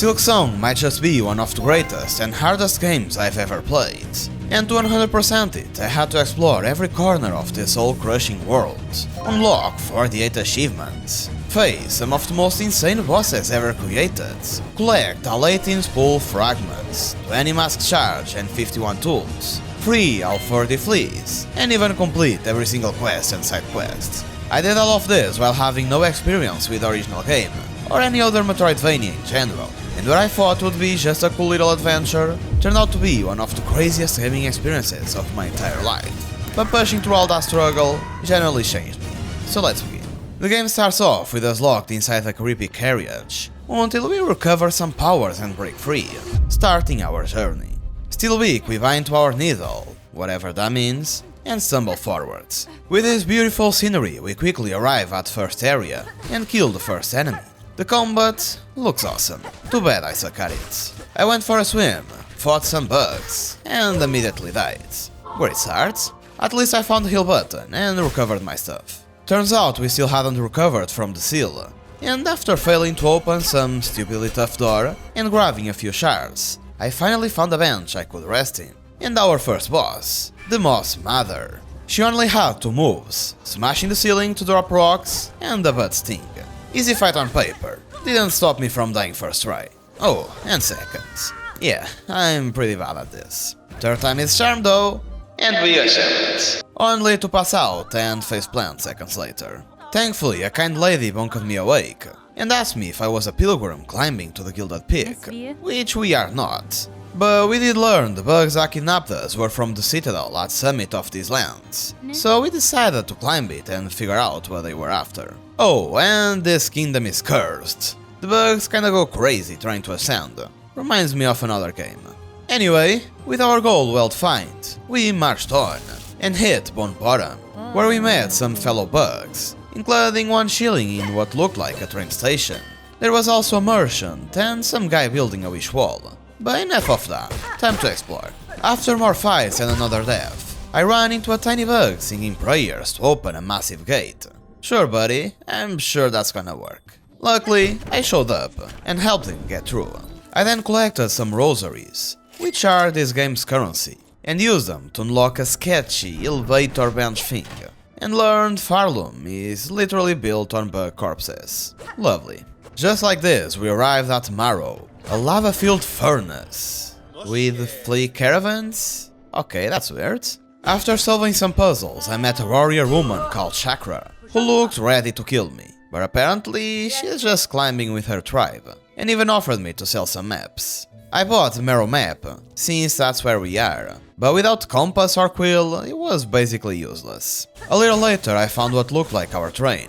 Silksong might just be one of the greatest and hardest games I've ever played. And to 100% it, I had to explore every corner of this soul-crushing world, unlock 48 achievements, face some of the most insane bosses ever created, collect all 18 spool fragments, 20 mask charge and 51 tools, free all 30 fleas, and even complete every single quest and side quest. I did all of this while having no experience with the original game, or any other Metroidvania in general, and what I thought would be just a cool little adventure turned out to be one of the craziest gaming experiences of my entire life. But pushing through all that struggle generally changed me. So let's begin. The game starts off with us locked inside a creepy carriage, until we recover some powers and break free, starting our journey. Still weak, we bind to our needle, whatever that means, and stumble forwards. With this beautiful scenery, we quickly arrive at first area and kill the first enemy. The combat looks awesome. Too bad I suck at it. I went for a swim, fought some bugs, and immediately died. Great start. At least I found the heal button and recovered my stuff. Turns out we still hadn't recovered from the seal, and after failing to open some stupidly tough door and grabbing a few shards, I finally found a bench I could rest in. And our first boss, the Moss Mother. She only had 2 moves, smashing the ceiling to drop rocks and a butt sting. Easy fight on paper, didn't stop me from dying first try. Oh, and seconds. Yeah, I'm pretty bad at this. Third time is charm though, and we achieved. Only to pass out and faceplant seconds later. Thankfully, a kind lady bunked me awake and asked me if I was a pilgrim climbing to the Gilded Peak, which we are not. But we did learn the bugs that kidnapped us were from the citadel at summit of these lands, so we decided to climb it and figure out what they were after. Oh, and this kingdom is cursed. The bugs kinda go crazy trying to ascend. Reminds me of another game. Anyway, with our goal well defined, we marched on and hit Bone Bottom, where we met some fellow bugs, including one chilling in what looked like a train station. There was also a merchant and some guy building a wish wall. But enough of that, time to explore. After more fights and another death, I ran into a tiny bug singing prayers to open a massive gate. Sure buddy, I'm sure that's gonna work. Luckily, I showed up and helped him get through. I then collected some rosaries, which are this game's currency, and used them to unlock a sketchy elevator bench thing, and learned Farlum is literally built on bug corpses. Lovely. Just like this, we arrived at Marrow, a lava-filled furnace with flea caravans? Okay, that's weird. After solving some puzzles, I met a warrior woman called Chakra, who looked ready to kill me, but apparently she's just climbing with her tribe, and even offered me to sell some maps. I bought the Marrow map, since that's where we are, but without compass or quill, it was basically useless. A little later I found what looked like our train,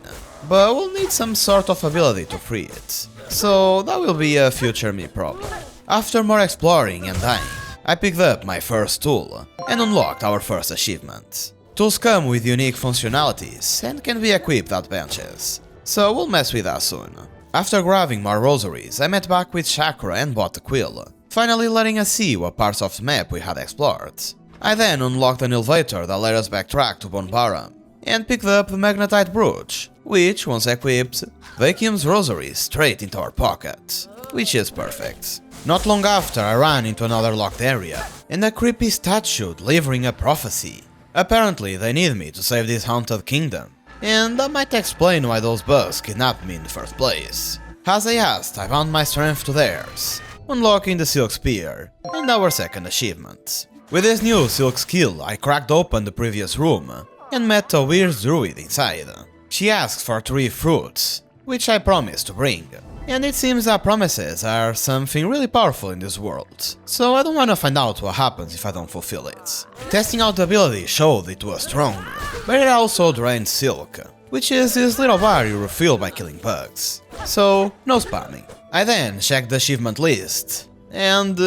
but we'll need some sort of ability to free it. So that will be a future me problem. After more exploring and dying, I picked up my first tool and unlocked our first achievement. Tools come with unique functionalities and can be equipped at benches, so we'll mess with that soon. After grabbing more rosaries, I met back with Chakra and bought the quill, finally letting us see what parts of the map we had explored. I then unlocked an elevator that let us backtrack to Bone Bottom, and picked up the Magnetite Brooch, which, once equipped, vacuums rosaries straight into our pocket, which is perfect. Not long after I ran into another locked area, and a creepy statue delivering a prophecy. Apparently they need me to save this haunted kingdom, and that might explain why those bugs kidnapped me in the first place. As I asked, I bound my strength to theirs, unlocking the Silk Spear, and our second achievement. With this new Silk skill, I cracked open the previous room, and met a weird druid inside. She asked for 3 fruits, which I promised to bring, and it seems that promises are something really powerful in this world, so I don't wanna find out what happens if I don't fulfill it. Testing out the ability showed it was strong, but it also drained silk, which is this little bar you refill by killing bugs, so no spamming. I then checked the achievement list, and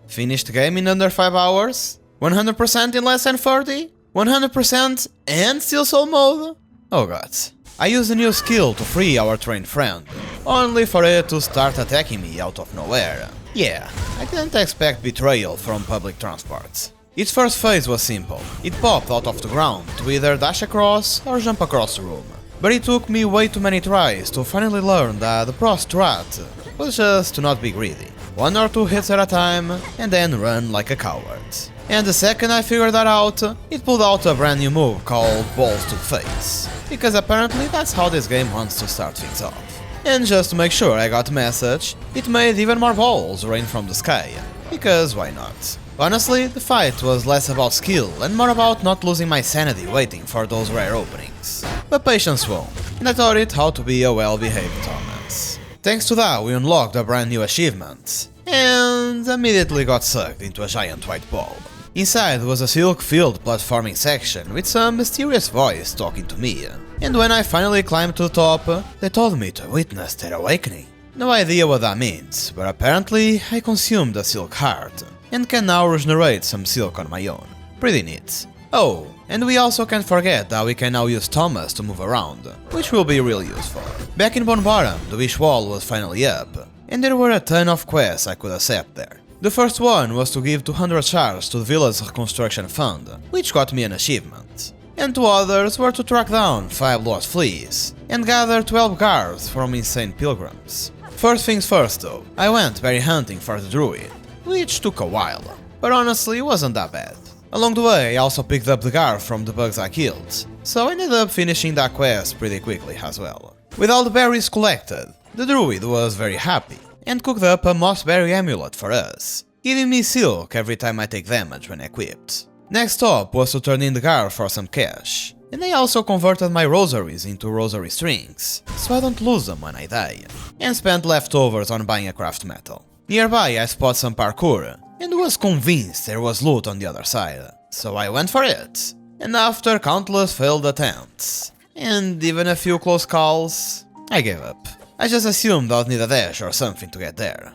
finished the game in under 5 hours? 100% in less than 30? 100% and still soul mode? Oh god. I used a new skill to free our trained friend, only for it to start attacking me out of nowhere. Yeah, I didn't expect betrayal from public transport. Its first phase was simple. It popped out of the ground to either dash across or jump across the room. But it took me way too many tries to finally learn that the pro strat was just to not be greedy. 1 or 2 hits at a time, and then run like a coward. And the second I figured that out, it pulled out a brand new move called Balls to the Face, because apparently that's how this game wants to start things off. And just to make sure I got the message, it made even more balls rain from the sky, because why not? Honestly, the fight was less about skill and more about not losing my sanity waiting for those rare openings. But patience won, and I taught it how to be a well-behaved Thomas. Thanks to that, we unlocked a brand new achievement, and immediately got sucked into a giant white ball. Inside was a silk-filled platforming section with some mysterious voice talking to me, and when I finally climbed to the top, they told me to witness their awakening. No idea what that means, but apparently I consumed a silk heart, and can now regenerate some silk on my own. Pretty neat. Oh, and we also can't forget that we can now use Thomas to move around, which will be really useful. Back in Bone Bottom, the wish wall was finally up, and there were a ton of quests I could accept there. The first one was to give 200 shards to the village reconstruction fund, which got me an achievement. And 2 others were to track down 5 lost fleas, and gather 12 guards from insane pilgrims. First things first though, I went berry hunting for the druid, which took a while, but honestly wasn't that bad. Along the way I also picked up the guard from the bugs I killed, so I ended up finishing that quest pretty quickly as well. With all the berries collected, the druid was very happy, and cooked up a mossberry amulet for us, giving me silk every time I take damage when equipped. Next stop was to turn in the guard for some cash, and I also converted my rosaries into rosary strings, so I don't lose them when I die, and spent leftovers on buying a craft metal. Nearby I spot some parkour, and was convinced there was loot on the other side, so I went for it. And after countless failed attempts, and even a few close calls, I gave up. I just assumed I'd need a dash or something to get there.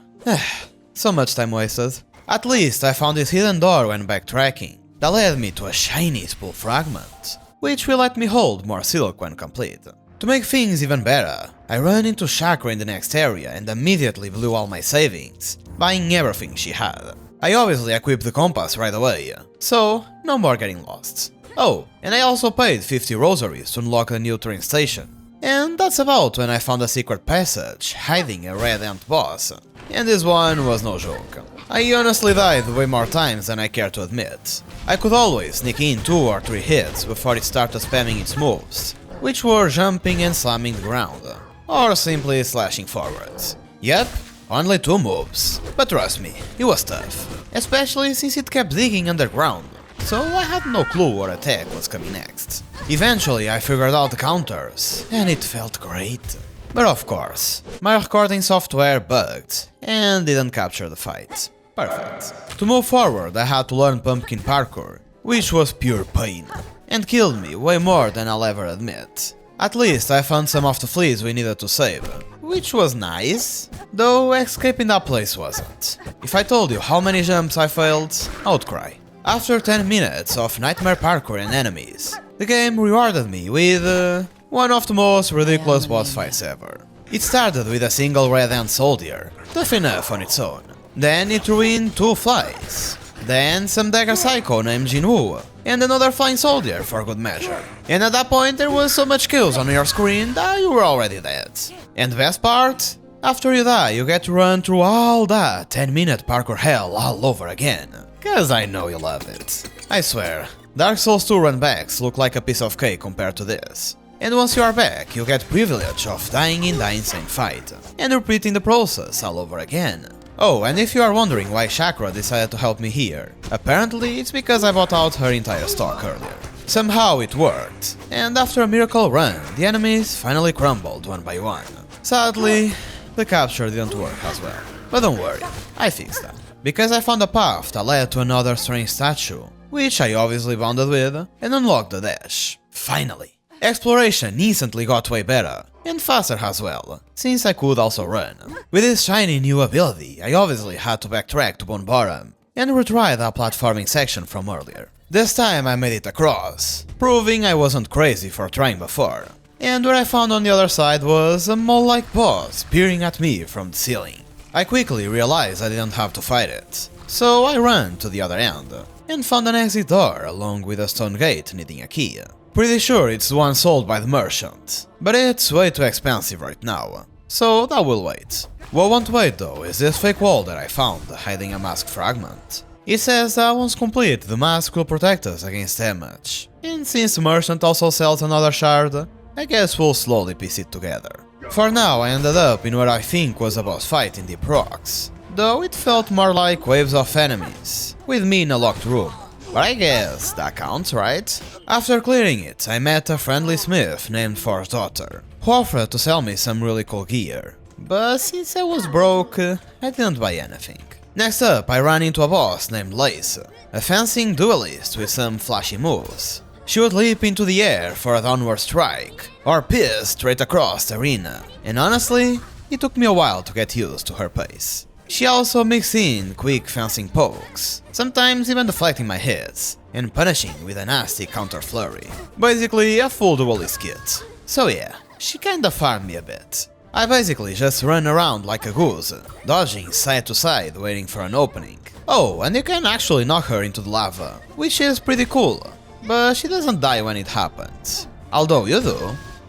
So much time wasted. At least I found this hidden door when backtracking, that led me to a shiny spool fragment, which will let me hold more silk when complete. To make things even better, I ran into Chakra in the next area and immediately blew all my savings, buying everything she had. I obviously equipped the compass right away, so no more getting lost. Oh, and I also paid 50 rosaries to unlock a new train station. And that's about when I found a secret passage hiding a red ant boss. And this one was no joke. I honestly died way more times than I care to admit. I could always sneak in 2 or 3 hits before it started spamming its moves, which were jumping and slamming the ground, or simply slashing forwards. Yep, only 2 moves, but trust me, it was tough, especially since it kept digging underground, so I had no clue what attack was coming next. Eventually I figured out the counters, and it felt great. But of course, my recording software bugged, and didn't capture the fight. Perfect. To move forward I had to learn pumpkin parkour, which was pure pain, and killed me way more than I'll ever admit. At least I found some of the fleas we needed to save, which was nice, though escaping that place wasn't. If I told you how many jumps I failed, I would cry. After 10 minutes of nightmare parkour and enemies, the game rewarded me with one of the most ridiculous boss fights ever. It started with a single red ant soldier, tough enough on its own. Then it threw in 2 flies. Then some dagger psycho named Jinwoo, and another flying soldier for good measure. And at that point there was so much kills on your screen that you were already dead. And the best part? After you die you get to run through all that 10-minute parkour hell all over again. Cause I know you love it. I swear, Dark Souls 2 runbacks look like a piece of cake compared to this. And once you are back, you get privilege of dying in the insane fight, and repeating the process all over again. Oh, and if you are wondering why Chakra decided to help me here, apparently it's because I bought out her entire stock earlier. Somehow it worked, and after a miracle run, the enemies finally crumbled one by one. Sadly, the capture didn't work as well. But don't worry, I fixed that. Because I found a path that led to another strange statue, which I obviously bonded with, and unlocked the dash. Finally. Exploration instantly got way better, and faster as well, since I could also run. With this shiny new ability, I obviously had to backtrack to Bone Bottom, and retry that platforming section from earlier. This time I made it across, proving I wasn't crazy for trying before. And what I found on the other side was a mole-like boss peering at me from the ceiling. I quickly realized I didn't have to fight it, so I ran to the other end, and found an exit door along with a stone gate needing a key. Pretty sure it's the one sold by the merchant, but it's way too expensive right now, so that will wait. What won't wait though is this fake wall that I found hiding a mask fragment. It says that once complete, the mask will protect us against damage. And since the merchant also sells another shard, I guess we'll slowly piece it together. For now, I ended up in what I think was a boss fight in Deep Rocks, though it felt more like waves of enemies, with me in a locked room. But I guess that counts, right? After clearing it, I met a friendly smith named For's daughter, who offered to sell me some really cool gear. But since I was broke, I didn't buy anything. Next up, I ran into a boss named Lace, a fencing duelist with some flashy moves. She would leap into the air for a downward strike, or pierce straight across the arena, and honestly, it took me a while to get used to her pace. She also mixed in quick fencing pokes, sometimes even deflecting my hits, and punishing with a nasty counter flurry. Basically a full duelist kit. So yeah, she kinda farmed me a bit. I basically just run around like a goose, dodging side to side waiting for an opening. Oh, and you can actually knock her into the lava, which is pretty cool, but she doesn't die when it happens. Although you do.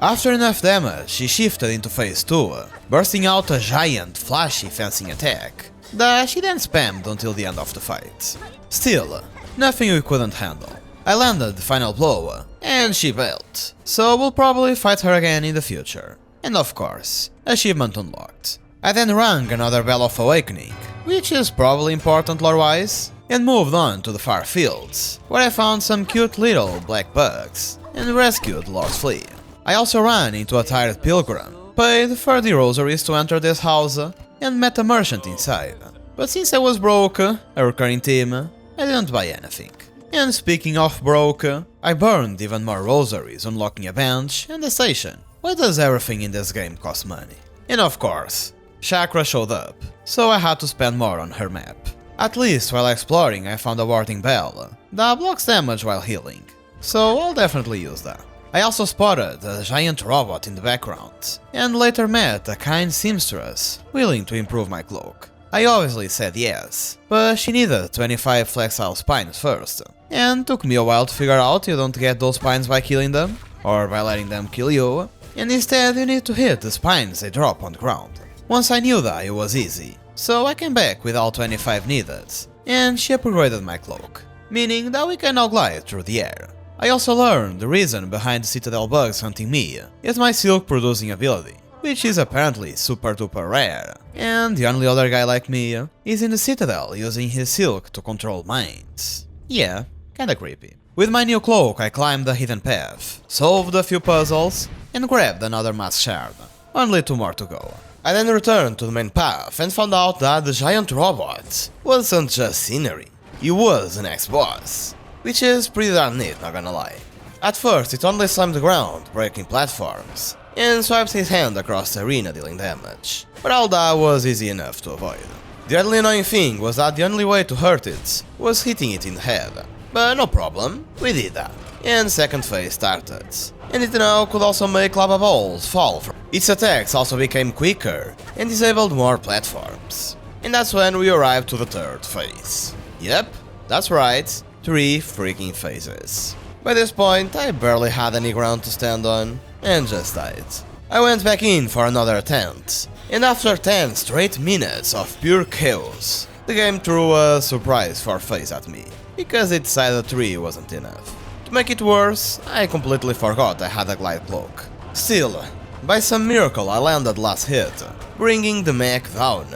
After enough damage, she shifted into phase 2, bursting out a giant, flashy fencing attack that she then spammed until the end of the fight. Still, nothing we couldn't handle. I landed the final blow, and she bailed, so we'll probably fight her again in the future. And of course, achievement unlocked. I then rang another Bell of Awakening, which is probably important lore-wise, and moved on to the far fields, where I found some cute little black bugs, and rescued the lost flea. I also ran into a tired pilgrim, paid 30 rosaries to enter this house, and met a merchant inside. But since I was broke, a recurring theme, I didn't buy anything. And speaking of broke, I burned even more rosaries unlocking a bench and a station. Why does everything in this game cost money? And of course, Chakra showed up, so I had to spend more on her map. At least while exploring I found a warding bell that blocks damage while healing, so I'll definitely use that. I also spotted a giant robot in the background, and later met a kind seamstress willing to improve my cloak. I obviously said yes, but she needed 25 flexile spines first, and took me a while to figure out you don't get those spines by killing them, or by letting them kill you, and instead you need to hit the spines they drop on the ground. Once I knew that, it was easy, so I came back with all 25 needed, and she upgraded my cloak, meaning that we can now glide through the air. I also learned the reason behind the Citadel bugs hunting me is my silk producing ability, which is apparently super duper rare, and the only other guy like me is in the Citadel using his silk to control mines. Yeah, kinda creepy. With my new cloak I climbed the hidden path, solved a few puzzles, and grabbed another mask shard. Only 2 more to go. I then returned to the main path and found out that the giant robot wasn't just scenery, he was an ex-boss, which is pretty darn neat, not gonna lie. At first it only slammed the ground, breaking platforms, and swiped his hand across the arena dealing damage, but all that was easy enough to avoid. The only annoying thing was that the only way to hurt it was hitting it in the head, but no problem, we did that, and second phase started, and it now could also make lava balls fall from. Its attacks also became quicker and disabled more platforms, and that's when we arrived to the third phase. Yep, that's right, 3 freaking phases. By this point I barely had any ground to stand on, and just died. I went back in for another attempt, and after 10 straight minutes of pure chaos, the game threw a surprise 4th phase at me, because it decided 3 wasn't enough. To make it worse, I completely forgot I had a glide cloak. Still, by some miracle I landed last hit, bringing the mech down,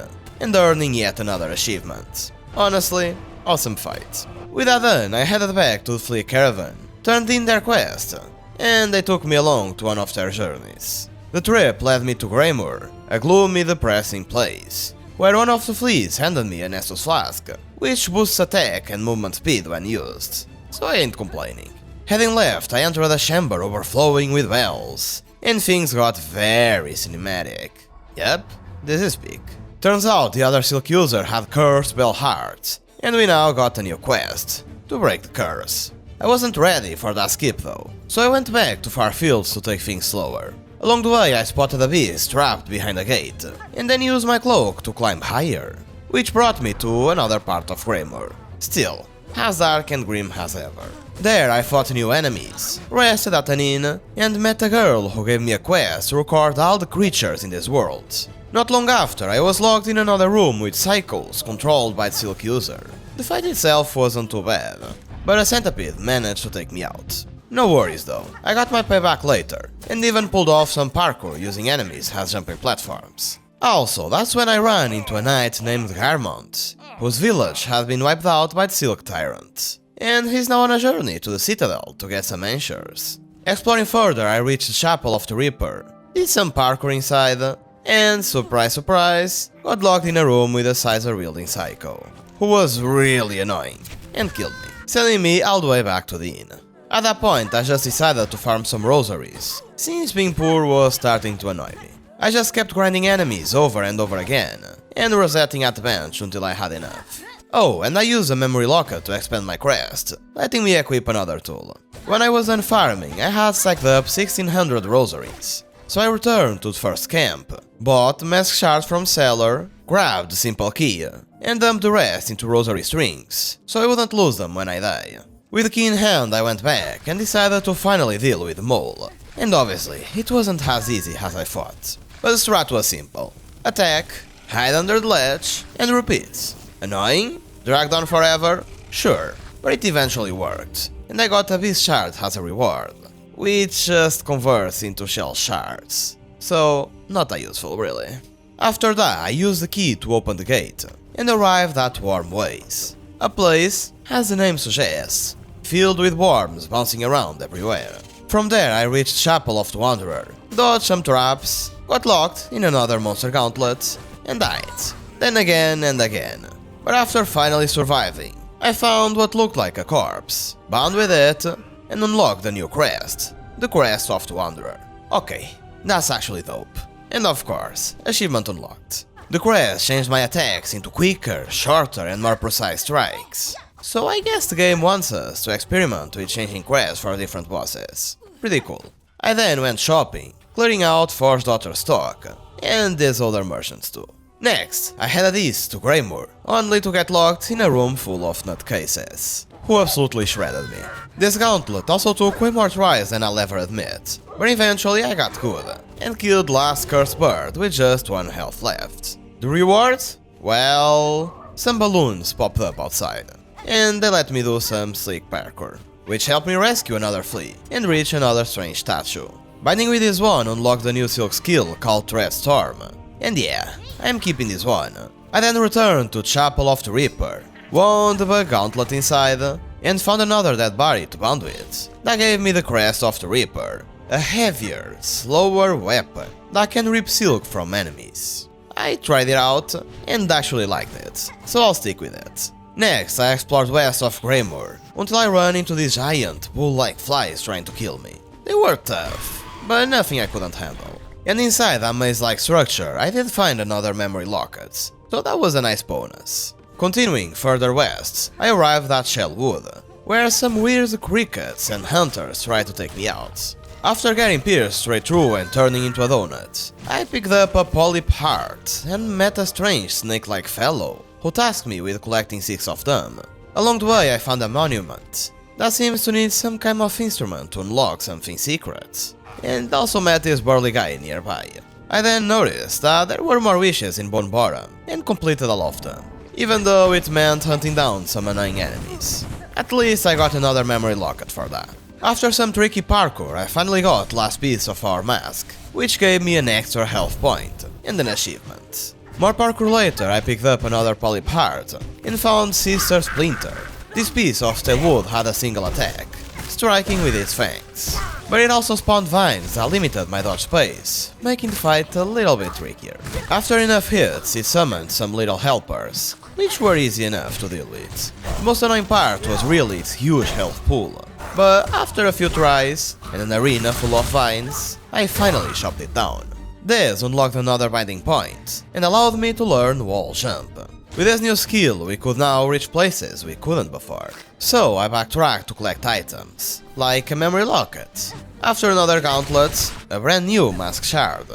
and earning yet another achievement. Honestly, awesome fight. With that done, I headed back to the Flea Caravan, turned in their quest, and they took me along to one of their journeys. The trip led me to Greymoor, a gloomy, depressing place, where one of the fleas handed me a Nessus Flask, which boosts attack and movement speed when used, so I ain't complaining. Heading left, I entered a chamber overflowing with bells, and things got very cinematic. Yep, this is big. Turns out the other Silk user had cursed bell hearts, and we now got a new quest, to break the curse. I wasn't ready for that skip though, so I went back to far fields to take things slower. Along the way I spotted a beast trapped behind a gate, and then used my cloak to climb higher, which brought me to another part of Greymoor. Still, as dark and grim as ever. There I fought new enemies, rested at an inn, and met a girl who gave me a quest to record all the creatures in this world. Not long after, I was locked in another room with cycles controlled by the Silk user. The fight itself wasn't too bad, but a centipede managed to take me out. No worries though, I got my payback later, and even pulled off some parkour using enemies as jumping platforms. Also, that's when I ran into a knight named Garmont, whose village had been wiped out by the Silk Tyrant, and he's now on a journey to the Citadel to get some answers. Exploring further, I reached the Chapel of the Reaper, did some parkour inside, and surprise surprise, got locked in a room with a scissor-wielding psycho, who was really annoying, and killed me, sending me all the way back to the inn. At that point, I just decided to farm some rosaries, since being poor was starting to annoy me. I just kept grinding enemies over and over again, and resetting at the bench until I had enough. Oh, and I used a memory locket to expand my crest, letting me equip another tool. When I was done farming, I had stacked up 1600 rosaries. So I returned to the first camp, bought the mask shard from seller, grabbed the simple key, and dumped the rest into rosary strings, so I wouldn't lose them when I die. With the key in hand, I went back and decided to finally deal with the mole. And obviously, it wasn't as easy as I thought. But the strat was simple. Attack, hide under the ledge, and repeat. Annoying? Dragged on forever? Sure, but it eventually worked, and I got a beast shard as a reward, which just converts into shell shards. So, not that useful really. After that, I used the key to open the gate, and arrived at Warm Ways. A place, as the name suggests, filled with worms bouncing around everywhere. From there I reached Chapel of the Wanderer, dodged some traps, got locked in another monster gauntlet, and died. Then again and again. But after finally surviving, I found what looked like a corpse, bound with it, and unlocked a new crest, the Crest of the Wanderer. Okay, that's actually dope. And of course, achievement unlocked. The crest changed my attacks into quicker, shorter and more precise strikes. So I guess the game wants us to experiment with changing crests for different bosses. Pretty cool. I then went shopping, clearing out Forge Daughter stock, and these other merchants too. Next, I headed east to Greymoor, only to get locked in a room full of nutcases, who absolutely shredded me. This gauntlet also took way more tries than I'll ever admit, but eventually I got good, and killed last cursed bird with just 1 health left. The reward? Well, some balloons popped up outside, and they let me do some slick parkour, which helped me rescue another flea and reach another strange statue. Binding with this one unlocked the new Silk skill called Threat Storm, and yeah, I'm keeping this one. I then returned to Chapel of the Reaper, won the bug gauntlet inside, and found another dead body to bond with. That gave me the Crest of the Reaper, a heavier, slower weapon that can rip silk from enemies. I tried it out and actually liked it, so I'll stick with it. Next, I explored west of Greymoor, until I ran into these giant, bull-like flies trying to kill me. They were tough, but nothing I couldn't handle. And inside that maze-like structure, I did find another memory locket, so that was a nice bonus. Continuing further west, I arrived at Shellwood, where some weird crickets and hunters tried to take me out. After getting pierced straight through and turning into a donut, I picked up a polyp heart and met a strange snake-like fellow, who tasked me with collecting 6 of them. Along the way I found a monument that seems to need some kind of instrument to unlock something secret, and also met this burly guy nearby. I then noticed that there were more wishes in Bone Bottom, and completed all of them, even though it meant hunting down some annoying enemies. At least I got another memory locket for that. After some tricky parkour, I finally got the last piece of our mask, which gave me an extra health point and an achievement. More parkour later, I picked up another polyp heart and found Sister Splinter. This piece of steel wood had a single attack, striking with its fangs, but it also spawned vines that limited my dodge space, making the fight a little bit trickier. After enough hits, it summoned some little helpers, which were easy enough to deal with. The most annoying part was really its huge health pool, but after a few tries and an arena full of vines, I finally chopped it down. This unlocked another binding point, and allowed me to learn wall jump. With this new skill, we could now reach places we couldn't before. So I backtracked to collect items, like a memory locket. After another gauntlet, a brand new mask shard.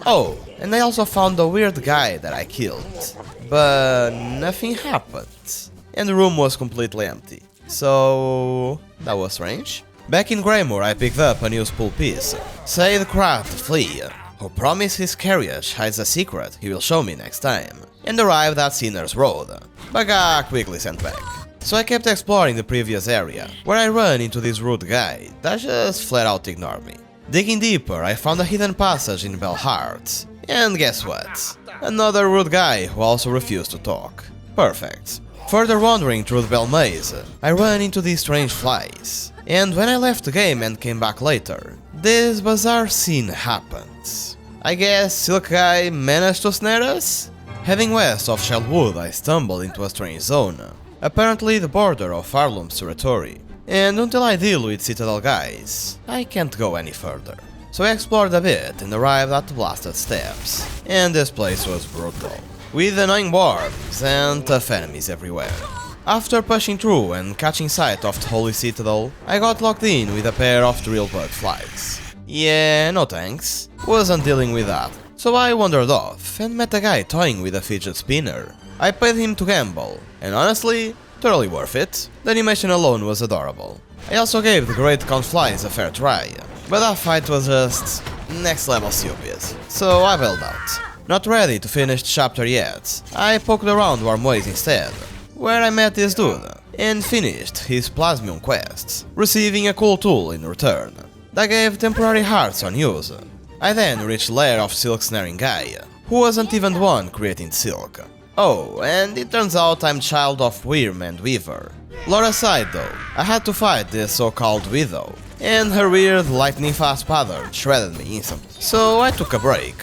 Oh, and I also found a weird guy that I killed. But nothing happened, and the room was completely empty. So that was strange. Back in Greymoor I picked up a new spool piece, Said Craft Flea, who promised his carriage hides a secret he will show me next time, and arrived at Sinner's Road, but got quickly sent back. So I kept exploring the previous area, where I ran into this rude guy that just flat out ignored me. Digging deeper, I found a hidden passage in Belheart, and guess what? Another rude guy who also refused to talk. Perfect. Further wandering through the Bell Maze, I ran into these strange flies, and when I left the game and came back later, this bizarre scene happens. I guess Silk Guy managed to snare us? Heading west of Shellwood, I stumbled into a strange zone, apparently the border of Farlum's territory, and until I deal with Citadel guys, I can't go any further. So I explored a bit and arrived at the Blasted Steps, and this place was brutal, with annoying worms and tough enemies everywhere. After pushing through and catching sight of the Holy Citadel, I got locked in with a pair of drill bug flies. Yeah, no thanks, wasn't dealing with that, so I wandered off and met a guy toying with a fidget spinner. I paid him to gamble, and honestly, totally worth it. The animation alone was adorable. I also gave the Great Count Flies a fair try, but that fight was just next level stupid, so I bailed out. Not ready to finish the chapter yet, I poked around Wormways instead, where I met this dude, and finished his Plasmium quests, receiving a cool tool in return, that gave temporary hearts on use. I then reached the lair of Silk Snaring Guy, who wasn't even the one creating silk. Oh, and it turns out I'm child of Wyrm and Weaver. Lore aside though, I had to fight this so-called Widow, and her weird lightning-fast pattern shredded me instantly. So I took a break,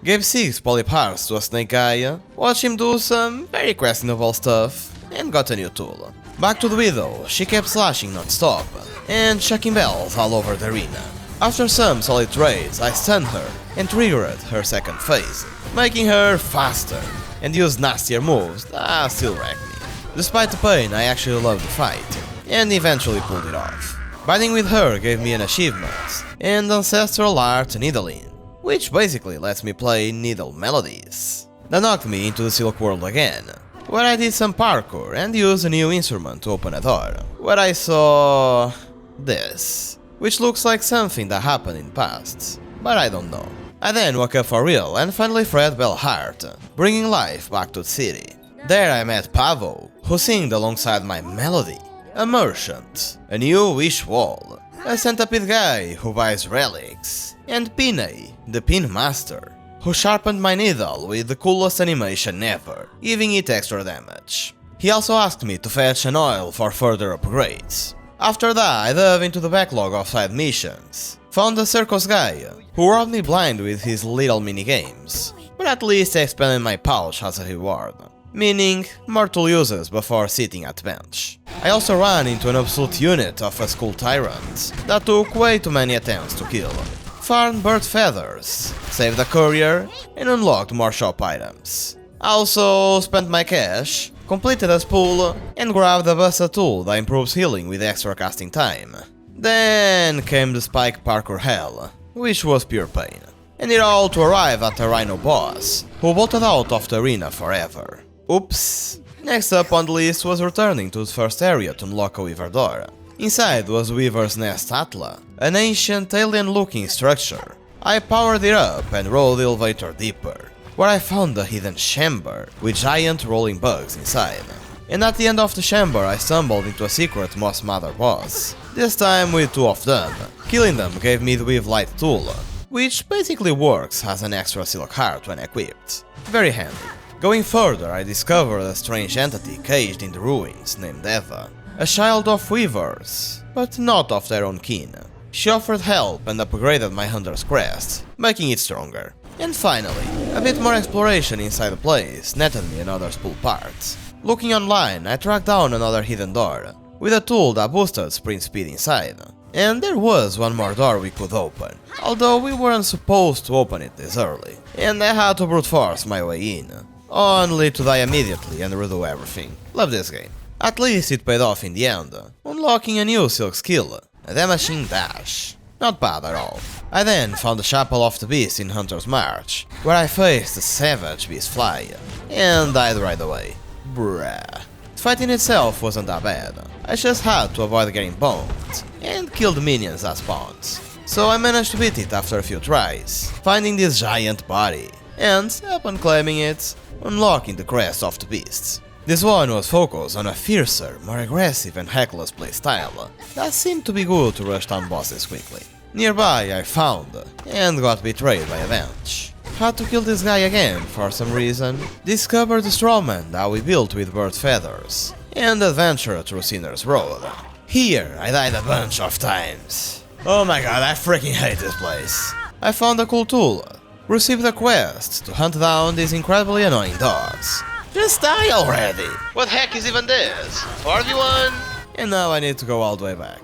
gave 6 polyp hearts to a snake guy, watched him do some very questionable stuff, and got a new tool. Back to the Widow, she kept slashing non-stop, and chucking bells all over the arena. After some solid trades, I stunned her and triggered her second phase, making her faster, and used nastier moves that still wrecked me. Despite the pain, I actually loved the fight, and eventually pulled it off. Binding with her gave me an achievement, and Ancestral Art Needling, which basically lets me play needle melodies. That knocked me into the Silk World again, where I did some parkour and used a new instrument to open a door, where I saw this, which looks like something that happened in the past, but I don't know. I then woke up for real and finally freed Belheart, bringing life back to the city. There I met Pavo, who singed alongside my melody, a merchant, a new wish wall, a centipede guy who buys relics, and Pinay, the pin master, who sharpened my needle with the coolest animation ever, giving it extra damage. He also asked me to fetch an oil for further upgrades. After that I dove into the backlog of side missions, found the circus guy, who robbed me blind with his little minigames, but at least I expanded my pouch as a reward, meaning more tool uses before sitting at the bench. I also ran into an absolute unit of a school tyrant that took way too many attempts to kill, farmed bird feathers, saved a courier, and unlocked more shop items. I also spent my cash, completed a spool, and grabbed a Busta tool that improves healing with extra casting time. Then came the Spike Parkour Hell, which was pure pain, and it all to arrive at the Rhino boss, who bolted out of the arena forever. Oops. Next up on the list was returning to the first area to unlock a Weaver door. Inside was Weaver's Nest Atla, an ancient alien-looking structure. I powered it up and rolled the elevator deeper, where I found a hidden chamber with giant rolling bugs inside. And at the end of the chamber I stumbled into a secret Moss Mother boss, this time with 2 of them. Killing them gave me the Weave Light tool, which basically works as an extra silk heart when equipped. Very handy. Going further I discovered a strange entity caged in the ruins named Eva, a child of weavers, but not of their own kin. She offered help and upgraded my hunter's crest, making it stronger. And finally, a bit more exploration inside the place netted me another spool part. Looking online, I tracked down another hidden door, with a tool that boosted sprint speed inside. And there was one more door we could open, although we weren't supposed to open it this early, and I had to brute force my way in, only to die immediately and redo everything. Love this game. At least it paid off in the end, unlocking a new silk skill, the Machine Dash. Not bad at all. I then found the Chapel of the Beast in Hunter's March, where I faced a savage beast fly, and died right away. Bruh. The fighting itself wasn't that bad, I just had to avoid getting boned, and kill the minions as spawns. So I managed to beat it after a few tries, finding this giant body, and, upon claiming it, unlocking the crest of the beasts. This one was focused on a fiercer, more aggressive and reckless playstyle that seemed to be good to rush down bosses quickly. Nearby I found, and got betrayed by Avenge. Had to kill this guy again for some reason, discovered the strawman that we built with bird feathers, and adventure through Sinner's Road. Here I died a bunch of times. Oh my god, I freaking hate this place. I found a cool tool, received a quest to hunt down these incredibly annoying dogs. Just die already! What heck is even this? 4v1? And now I need to go all the way back.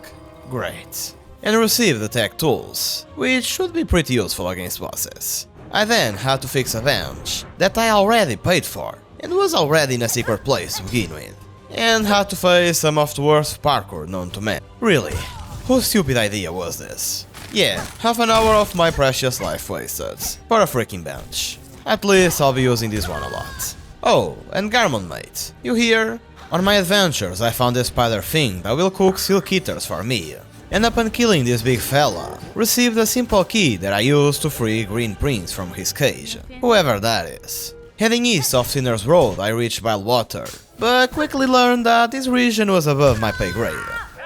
Great. And receive the tech tools, which should be pretty useful against bosses. I then had to fix a bench that I already paid for, and was already in a secret place to begin with, and had to face some of the worst parkour known to man. Really, whose stupid idea was this? Yeah, half an hour of my precious life wasted, for a freaking bench. At least I'll be using this one a lot. Oh, and Garmon mate, you here? On my adventures I found this spider thing that will cook silk eaters for me, and upon killing this big fella, received a simple key that I used to free Green Prince from his cage, whoever that is. Heading east of Sinner's Road I reached Water, but quickly learned that this region was above my pay grade.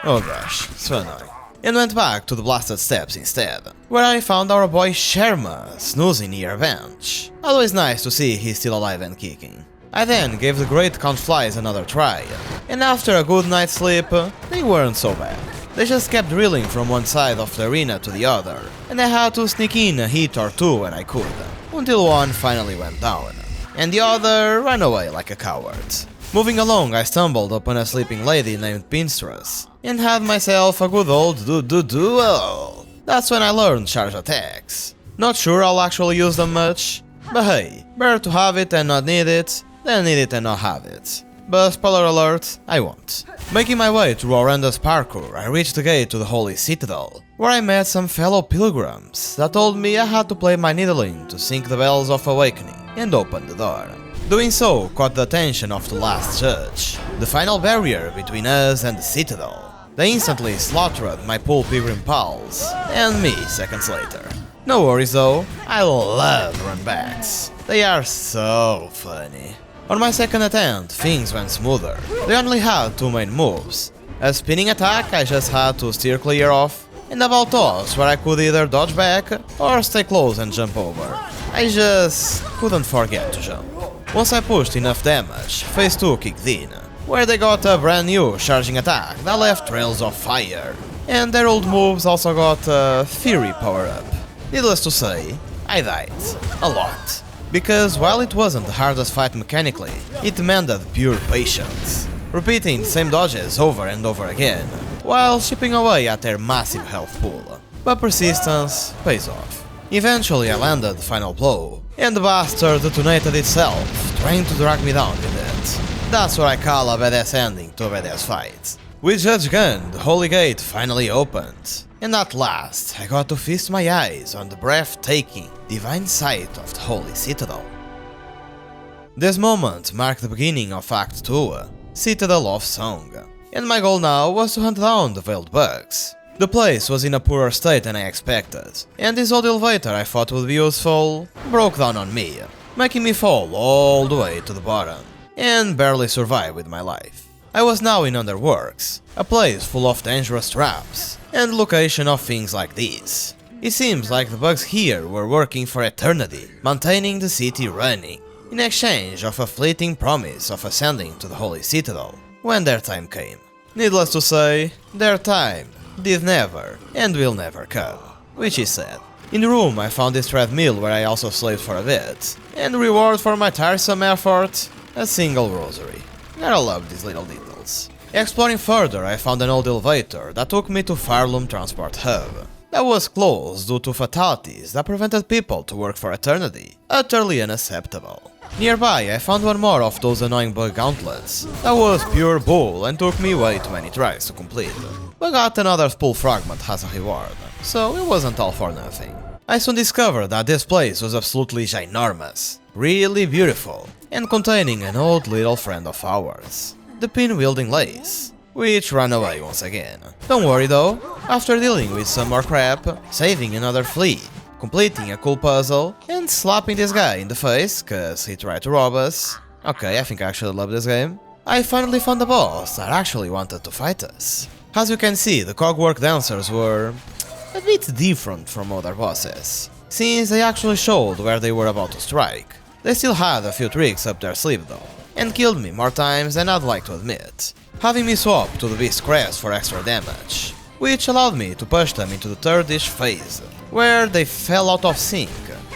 Oh gosh, so annoying. And went back to the Blasted Steps instead, where I found our boy Sherma snoozing near a bench. Always nice to see he's still alive and kicking. I then gave the Great Count Flies another try, and after a good night's sleep, they weren't so bad. They just kept drilling from one side of the arena to the other, and I had to sneak in a hit or two when I could, until one finally went down, and the other ran away like a coward. Moving along I stumbled upon a sleeping lady named Pinstress, and had myself a good old duel. That's when I learned charge attacks. Not sure I'll actually use them much, but hey, better to have it and not need it, than need it and not have it. But spoiler alert, I won't. Making my way through horrendous parkour, I reached the gate to the Holy Citadel, where I met some fellow pilgrims that told me I had to play my needling to sync the bells of awakening and open the door. Doing so caught the attention of the last judge, the final barrier between us and the Citadel. They instantly slaughtered my poor pilgrim pals, and me seconds later. No worries though, I love runbacks. They are so funny. On my second attempt, things went smoother. They only had two main moves. A spinning attack I just had to steer clear of, and a ball toss where I could either dodge back or stay close and jump over. I just couldn't forget to jump. Once I pushed enough damage, phase 2 kicked in, where they got a brand new charging attack that left trails of fire. And their old moves also got a Fury power-up. Needless to say, I died. A lot. Because while it wasn't the hardest fight mechanically, it demanded pure patience, repeating the same dodges over and over again, while chipping away at their massive health pool. But persistence pays off. Eventually I landed the final blow, and the bastard detonated itself, trying to drag me down with it. That's what I call a badass ending to a badass fight. With Judge Gunn, the Holy Gate finally opened, and at last I got to feast my eyes on the breathtaking, divine sight of the Holy Citadel. This moment marked the beginning of Act 2, Citadel of Song, and my goal now was to hunt down the Veiled Bugs. The place was in a poorer state than I expected, and this old elevator I thought would be useful broke down on me, making me fall all the way to the bottom, and barely survive with my life. I was now in Underworks, a place full of dangerous traps, and location of things like these. It seems like the bugs here were working for eternity, maintaining the city running, in exchange of a fleeting promise of ascending to the Holy Citadel, when their time came. Needless to say, their time did never, and will never come, which is sad. In the room I found this treadmill where I also slaved for a bit, and reward for my tiresome effort, a single rosary. Gotta love these little details. Exploring further I found an old elevator that took me to Farlum Transport Hub. That was closed due to fatalities that prevented people to work for eternity. Utterly unacceptable. Nearby I found one more of those annoying bug gauntlets. That was pure bull and took me way too many tries to complete. But got another spool fragment as a reward, so it wasn't all for nothing. I soon discovered that this place was absolutely ginormous, really beautiful, and containing an old little friend of ours. the pin-wielding Lace, which ran away once again. Don't worry though, after dealing with some more crap, saving another flea, completing a cool puzzle, and slapping this guy in the face cause he tried to rob us. Okay, I think I actually love this game. I finally found a boss that actually wanted to fight us. As you can see, the Cogwork dancers were a bit different from other bosses, since they actually showed where they were about to strike. They still had a few tricks up their sleeve though, and killed me more times than I'd like to admit, having me swap to the Beast Crest for extra damage, which allowed me to push them into the third-ish phase, where they fell out of sync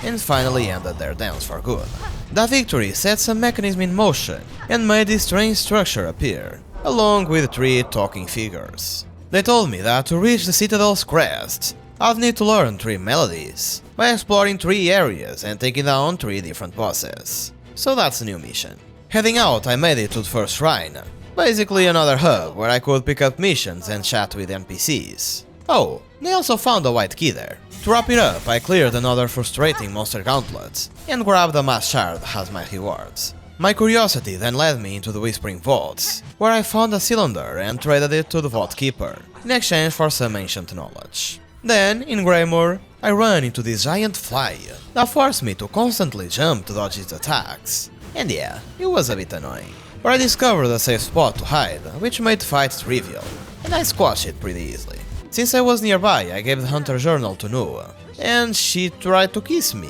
and finally ended their dance for good. That victory set some mechanism in motion and made this strange structure appear, along with 3 talking figures. They told me that to reach the Citadel's crest, I'd need to learn 3 melodies, by exploring 3 areas and taking down 3 different bosses. So that's a new mission. Heading out, I made it to the first shrine, basically another hub where I could pick up missions and chat with NPCs. Oh, they also found a white key there. To wrap it up, I cleared another frustrating monster gauntlet, and grabbed a mass shard as my rewards. My curiosity then led me into the Whispering Vaults, where I found a cylinder and traded it to the Vault Keeper, in exchange for some ancient knowledge. Then, in Greymore, I ran into this giant fly that forced me to constantly jump to dodge its attacks. And yeah, it was a bit annoying. But I discovered a safe spot to hide, which made the fight trivial, and I squashed it pretty easily. Since I was nearby, I gave the Hunter Journal to Noah, and she tried to kiss me.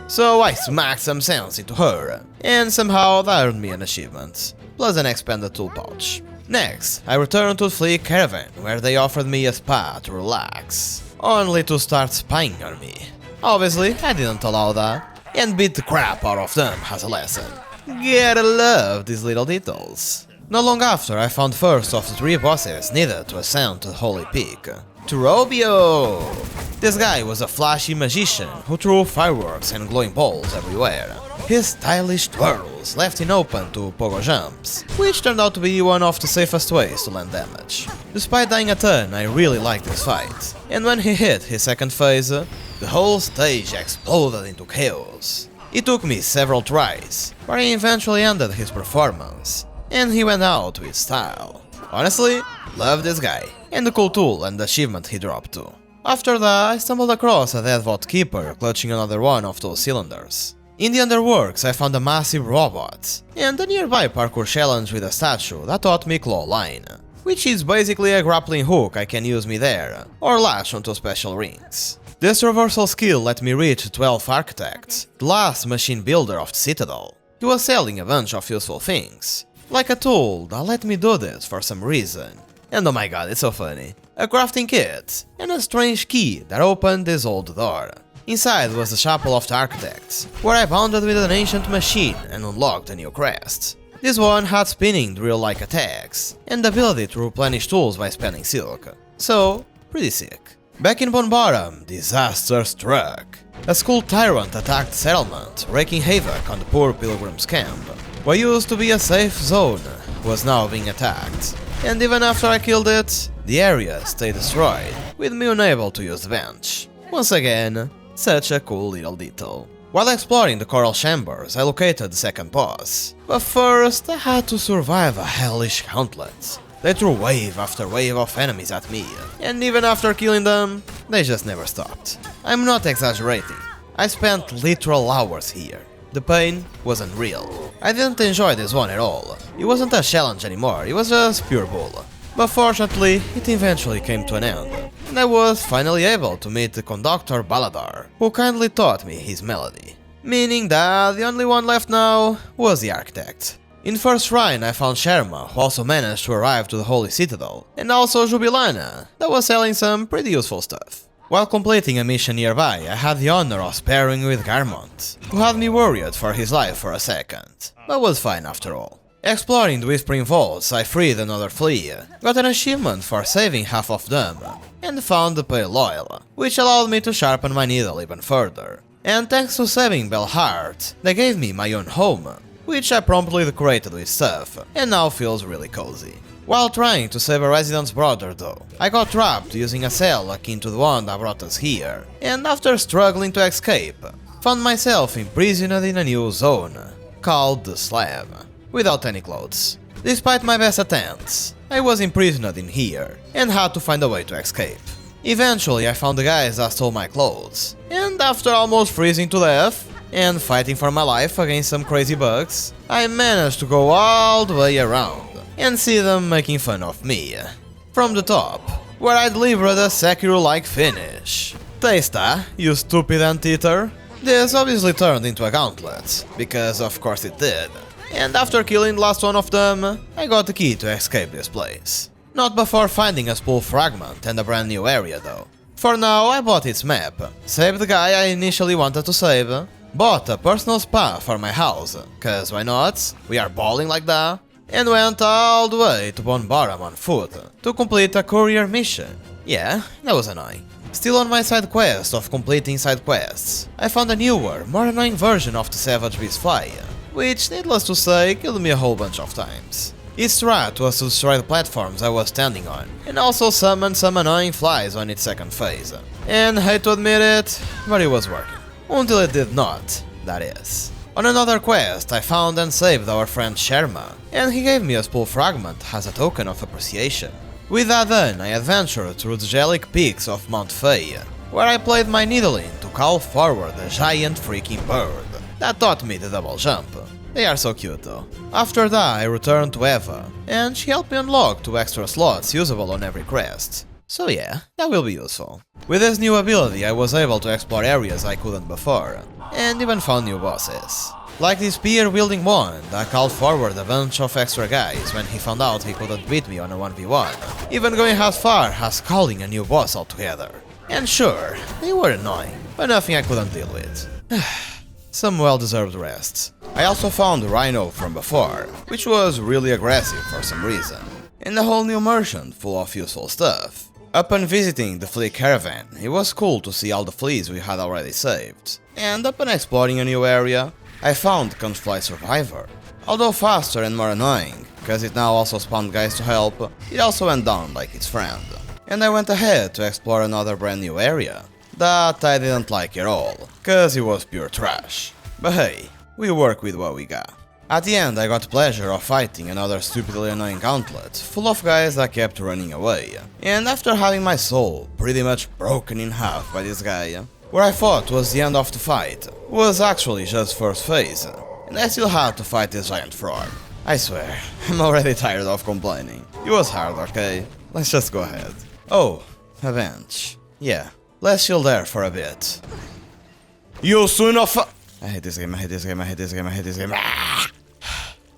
So I smacked some sense into her, and somehow that earned me an achievement, plus an expanded tool pouch. Next, I returned to the Flea Caravan, where they offered me a spa to relax, only to start spying on me. Obviously, I didn't allow that, and beat the crap out of them as a lesson. Gotta love these little details. Not long after, I found first of the 3 bosses needed to ascend to the Holy Peak. Turobio! This guy was a flashy magician who threw fireworks and glowing balls everywhere. His stylish twirls left him open to pogo jumps, which turned out to be one of the safest ways to land damage. Despite dying a ton, I really liked this fight, and when he hit his second phase, the whole stage exploded into chaos. It took me several tries, but I eventually ended his performance, and he went out with style. Honestly, love this guy, and the cool tool and the achievement he dropped too. After that, I stumbled across a dead Vault Keeper clutching another one of those cylinders. In the Underworks, I found a massive robot, and a nearby parkour challenge with a statue that taught me Claw Line, which is basically a grappling hook I can use midair, or lash onto special rings. This reversal skill let me reach 12 Architect, the last machine builder of the Citadel. He was selling a bunch of useful things, like a tool that let me do this for some reason. And oh my god, it's so funny. A crafting kit, and a strange key that opened this old door. Inside was the Chapel of the Architects, where I bonded with an ancient machine and unlocked a new crest. This one had spinning drill-like attacks, and the ability to replenish tools by spending silk. So, pretty sick. Back in Bonbaram, disaster struck. A school tyrant attacked the settlement, wreaking havoc on the poor pilgrims' camp. What used to be a safe zone was now being attacked, and even after I killed it, the area stayed destroyed, with me unable to use the bench. Once again, such a cool little detail. While exploring the coral chambers, I located the second boss, but first I had to survive a hellish gauntlet. They threw wave after wave of enemies at me, and even after killing them, they just never stopped. I'm not exaggerating, I spent literal hours here. The pain was unreal. I didn't enjoy this one at all. It wasn't a challenge anymore, it was just pure bull. But fortunately, it eventually came to an end, and I was finally able to meet the conductor Baladar, who kindly taught me his melody. Meaning that the only one left now was the Architect. In first shrine I found Sherma, who also managed to arrive to the Holy Citadel, and also Jubilana, that was selling some pretty useful stuff. While completing a mission nearby, I had the honor of sparring with Garmont, who had me worried for his life for a second, but was fine after all. Exploring the Whispering Vaults, I freed another flea, got an achievement for saving half of them, and found the Pale Oil, which allowed me to sharpen my needle even further. And thanks to saving Belhart, they gave me my own home, which I promptly decorated with stuff, and now feels really cozy. While trying to save a resident's brother though, I got trapped using a cell akin to the one that brought us here, and after struggling to escape, found myself imprisoned in a new zone, called the Slab, without any clothes. Despite my best attempts, I was imprisoned in here and had to find a way to escape. Eventually I found the guys that stole my clothes, and after almost freezing to death and fighting for my life against some crazy bugs, I managed to go all the way around and see them making fun of me. From the top, where I delivered a Sekiro-like finish. Taste, you stupid anteater. This obviously turned into a gauntlet, because of course it did. And after killing the last one of them, I got the key to escape this place. Not before finding a spool fragment and a brand new area though. For now I bought its map, saved the guy I initially wanted to save, bought a personal spa for my house, cause why not, we are balling like that, and went all the way to Bonbaram on foot to complete a courier mission. Yeah, that was annoying. Still on my side quest of completing side quests, I found a newer, more annoying version of the Savage Beast Fly, which, needless to say, killed me a whole bunch of times. Its strat was to destroy the platforms I was standing on, and also summon some annoying flies on its second phase. And hate to admit it, but it was working. Until it did not, that is. On another quest, I found and saved our friend Sherma, and he gave me a spool fragment as a token of appreciation. With that done, I adventured through the Gelic peaks of Mount Faye, where I played my needling to call forward a giant freaking bird that taught me the double jump. They are so cute though. After that I returned to Eva, and she helped me unlock 2 extra slots usable on every quest. So yeah, that will be useful. With this new ability I was able to explore areas I couldn't before, and even found new bosses. Like this spear-wielding one that called forward a bunch of extra guys when he found out he couldn't beat me on a 1v1, even going as far as calling a new boss altogether. And sure, they were annoying, but nothing I couldn't deal with. Some well-deserved rest. I also found the Rhino from before, which was really aggressive for some reason, and a whole new merchant full of useful stuff. Upon visiting the flea caravan, it was cool to see all the fleas we had already saved, and upon exploring a new area, I found Conchfly Survivor. Although faster and more annoying, cause it now also spawned guys to help, it also went down like its friend. And I went ahead to explore another brand new area that I didn't like at all, cause it was pure trash. But hey, we work with what we got. At the end I got the pleasure of fighting another stupidly annoying gauntlet, full of guys that kept running away. And after having my soul pretty much broken in half by this guy, where I thought was the end of the fight, was actually just first phase, and I still had to fight this giant frog. I swear, I'm already tired of complaining. It was hard, okay? Let's just go ahead. Oh, a bench. Yeah, let's chill there for a bit. You son of a... I hate this game, I hate this game, I hate this game, I hate this game.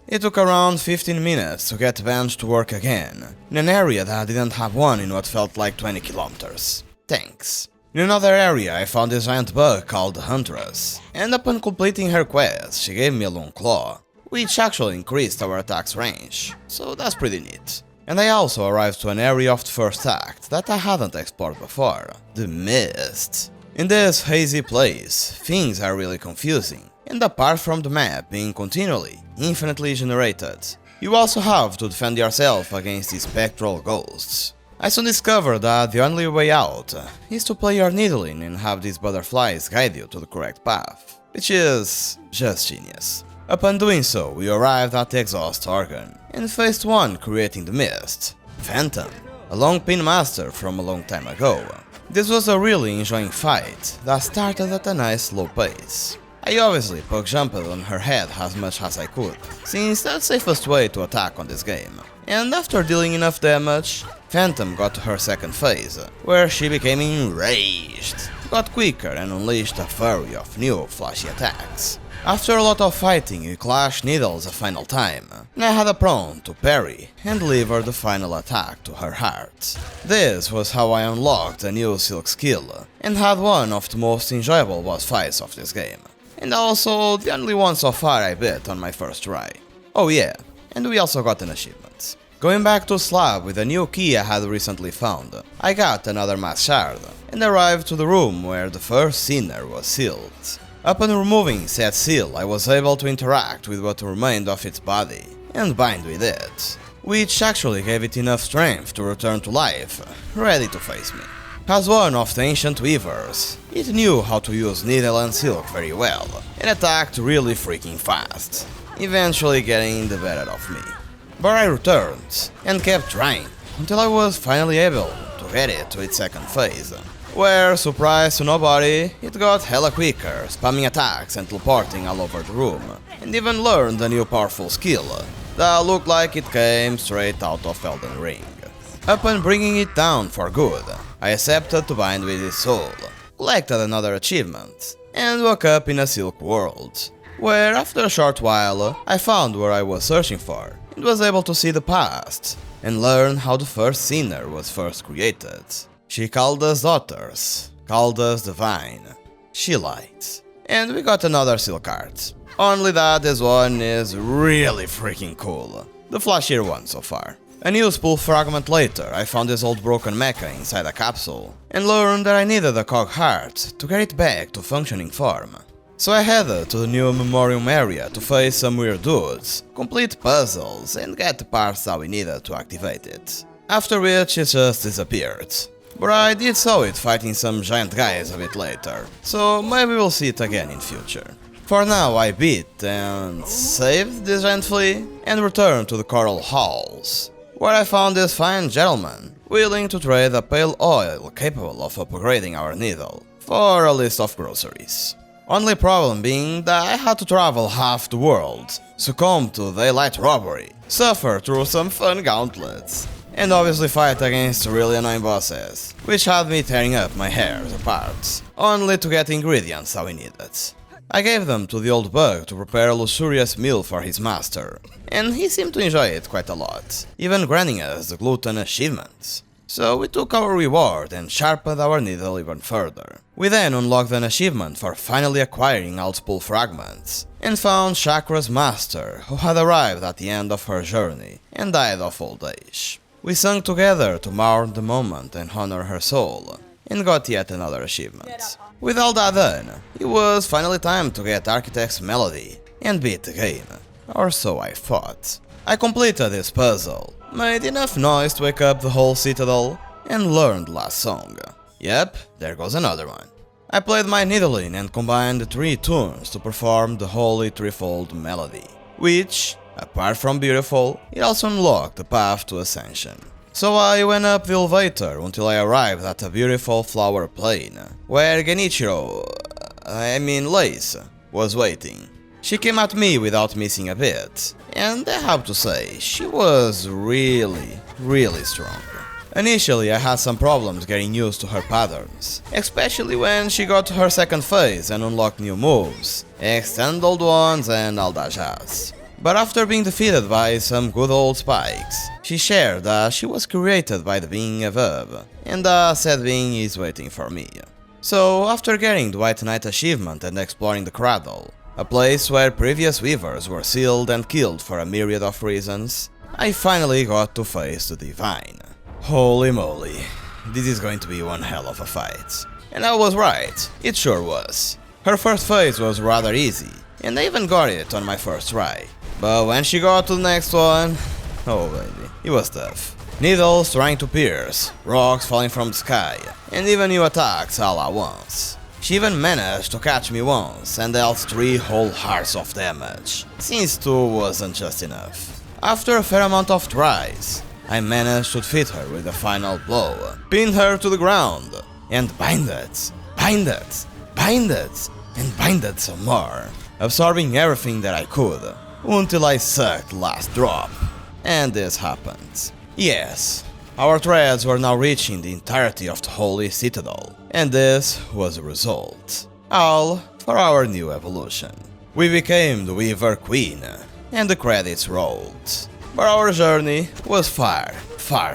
It took around 15 minutes to get the bench to work again, in an area that didn't have one in what felt like 20 kilometers. Thanks. In another area I found this giant bug called the Huntress, and upon completing her quest she gave me a long claw, which actually increased our attack's range, so that's pretty neat. And I also arrived to an area of the first act that I hadn't explored before, the Mist. In this hazy place, things are really confusing, and apart from the map being continually, infinitely generated, you also have to defend yourself against these spectral ghosts. I soon discovered that the only way out is to play your needling and have these butterflies guide you to the correct path, which is just genius. Upon doing so, we arrived at the exhaust organ, and faced one creating the mist, Phantom, a long pin master from a long time ago. This was a really enjoying fight that started at a nice slow pace. I obviously poke jumped on her head as much as I could, since that's the safest way to attack on this game. And after dealing enough damage, Phantom got to her second phase, where she became enraged, got quicker and unleashed a flurry of new flashy attacks. After a lot of fighting, we clashed needles a final time, and I had a prone to parry and deliver the final attack to her heart. This was how I unlocked a new Silk skill, and had one of the most enjoyable boss fights of this game. And also the only one so far I beat on my first try. Oh yeah, and we also got an achievement. Going back to Slab with a new key I had recently found, I got another mass shard, and arrived to the room where the first sinner was sealed. Upon removing said seal, I was able to interact with what remained of its body, and bind with it, which actually gave it enough strength to return to life, ready to face me. As one of the ancient weavers, it knew how to use needle and silk very well, and attacked really freaking fast, eventually getting the better of me. but I returned and kept trying until I was finally able to get it to its second phase, where, surprise to nobody, it got hella quicker, spamming attacks and teleporting all over the room, and even learned a new powerful skill that looked like it came straight out of Elden Ring. Upon bringing it down for good, I accepted to bind with its soul, collected another achievement, and woke up in a Silk world, where after a short while I found what I was searching for, and was able to see the past, and learn how the first sinner was first created. She called us daughters, called us divine, she lied. And we got another Silk art. Only that this one is really freaking cool, the flashier one so far. A useful fragment later, I found this old broken mecha inside a capsule, and learned that I needed a cog heart to get it back to functioning form. So I headed to the new memoriam area to face some weird dudes, complete puzzles, and get the parts that we needed to activate it. After which it just disappeared. But I did saw it fighting some giant guys a bit later, so maybe we'll see it again in future. For now I beat and saved this giant flea, and returned to the Coral Halls, where I found this fine gentleman willing to trade a pale oil capable of upgrading our needle for a list of groceries. Only problem being that I had to travel half the world, succumb to daylight robbery, suffer through some fun gauntlets, and obviously fight against really annoying bosses, which had me tearing up my hairs apart, only to get ingredients that we needed. I gave them to the old bug to prepare a luxurious meal for his master, and he seemed to enjoy it quite a lot, even granting us the glutton achievements. So we took our reward and sharpened our needle even further. We then unlocked an achievement for finally acquiring multiple fragments, and found Chakra's master, who had arrived at the end of her journey and died of old age. We sang together to mourn the moment and honor her soul, and got yet another achievement. With all that done, it was finally time to get Architect's Melody and beat the game, or so I thought. I completed this puzzle, made enough noise to wake up the whole citadel, and learned last song. Yep, there goes another one. I played my needling and combined the 3 tunes to perform the holy threefold melody, which, apart from beautiful, it also unlocked the path to ascension. So I went up the elevator until I arrived at a beautiful flower plain, where Lace, was waiting. She came at me without missing a bit, and I have to say, she was really strong. Initially I had some problems getting used to her patterns, especially when she got to her second phase and unlocked new moves, extend old ones and all that jazz. But after being defeated by some good old spikes, she shared that she was created by the being above, and that said being is waiting for me. So after getting the White Knight achievement and exploring the Cradle, a place where previous weavers were sealed and killed for a myriad of reasons, I finally got to face the Divine. Holy moly, this is going to be one hell of a fight. And I was right, it sure was. Her first phase was rather easy, and I even got it on my first try. But when she got to the next one, oh baby, it was tough. Needles trying to pierce, rocks falling from the sky, and even new attacks all at once. She even managed to catch me once and dealt 3 whole hearts of damage, since 2 wasn't just enough. After a fair amount of tries, I managed to defeat her with the final blow, pin her to the ground, and bind it, and bind it some more, absorbing everything that I could, until I sucked the last drop. And this happened. Yes, our threads were now reaching the entirety of the Holy Citadel, and this was the result. All for our new evolution. We became the Weaver Queen, and the credits rolled. But our journey was far